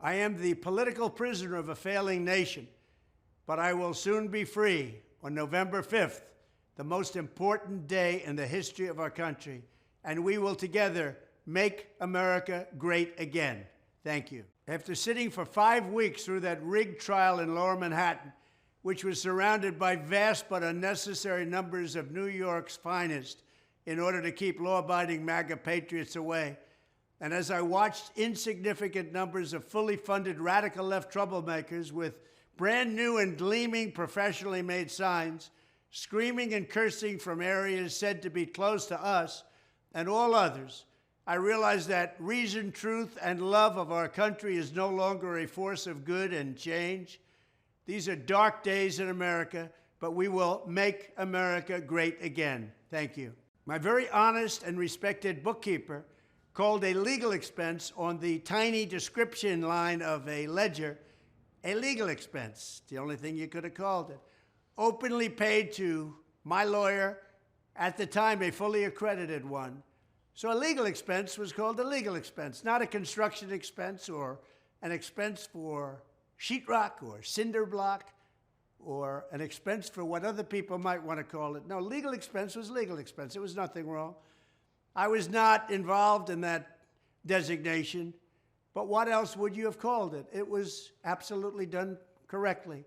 I am the political prisoner of a failing nation, but I will soon be free on November 5th, the most important day in the history of our country, and we will together make America great again. Thank you. After sitting for 5 weeks through that rigged trial in Lower Manhattan, which was surrounded by vast but unnecessary numbers of New York's finest in order to keep law-abiding MAGA patriots away, and as I watched insignificant numbers of fully funded radical left troublemakers with brand new and gleaming professionally made signs, screaming and cursing from areas said to be close to us and all others, I realized that reason, truth, and love of our country is no longer a force of good and change. These are dark days in America, but we will make America great again. Thank you. My very honest and respected bookkeeper called a legal expense on the tiny description line of a ledger a legal expense, the only thing you could have called it, openly paid to my lawyer, at the time a fully accredited one. So a legal expense was called a legal expense, not a construction expense or an expense for sheetrock or cinder block or an expense for what other people might want to call it. No, legal expense was legal expense. There was nothing wrong. I was not involved in that designation, but what else would you have called it? It was absolutely done correctly.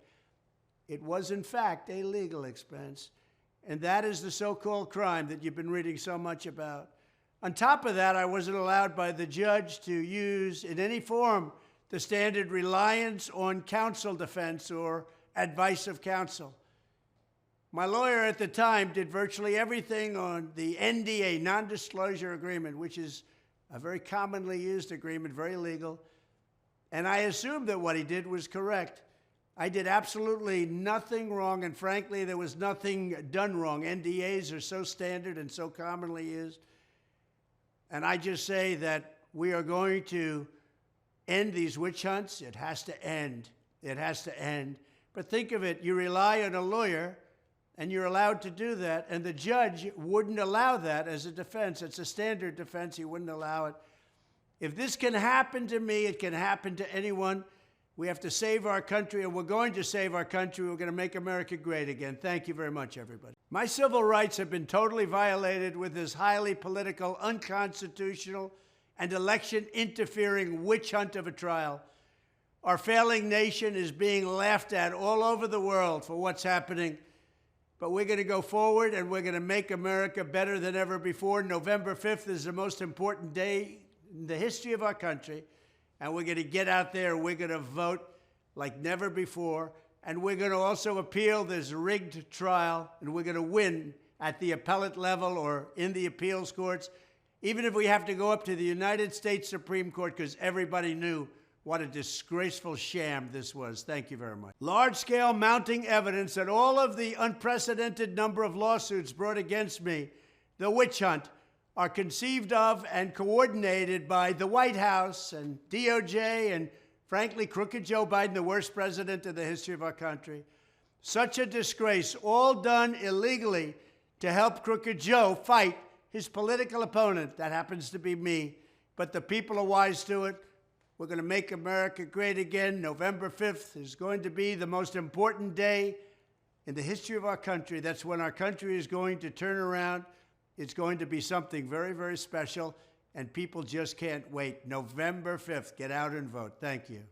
It was, in fact, a legal expense, and that is the so-called crime that you've been reading so much about. On top of that, I wasn't allowed by the judge to use in any form the standard reliance on counsel defense or advice of counsel. My lawyer at the time did virtually everything on the NDA, non-disclosure agreement, which is a very commonly used agreement, very legal. And I assumed that what he did was correct. I did absolutely nothing wrong, and frankly, there was nothing done wrong. NDAs are so standard and so commonly used. And I just say that we are going to end these witch hunts. It has to end. It has to end. But think of it, you rely on a lawyer, and you're allowed to do that, and the judge wouldn't allow that as a defense. It's a standard defense. He wouldn't allow it. If this can happen to me, it can happen to anyone. We have to save our country, and we're going to save our country. We're going to make America great again. Thank you very much, everybody. My civil rights have been totally violated with this highly political, unconstitutional, and election-interfering witch hunt of a trial. Our failing nation is being laughed at all over the world for what's happening. But we're going to go forward, and we're going to make America better than ever before. November 5th is the most important day in the history of our country. And we're going to get out there, we're going to vote like never before. And we're going to also appeal this rigged trial, and we're going to win at the appellate level or in the appeals courts, even if we have to go up to the United States Supreme Court, because everybody knew what a disgraceful sham this was. Thank you very much. Large-scale mounting evidence that all of the unprecedented number of lawsuits brought against me, the witch hunt, are conceived of and coordinated by the White House and DOJ and, frankly, crooked Joe Biden, the worst president in the history of our country. Such a disgrace, all done illegally to help crooked Joe fight his political opponent. That happens to be me, but the people are wise to it. We're going to make America great again. November 5th is going to be the most important day in the history of our country. That's when our country is going to turn around. It's going to be something very, very special, and people just can't wait. November 5th, get out and vote. Thank you.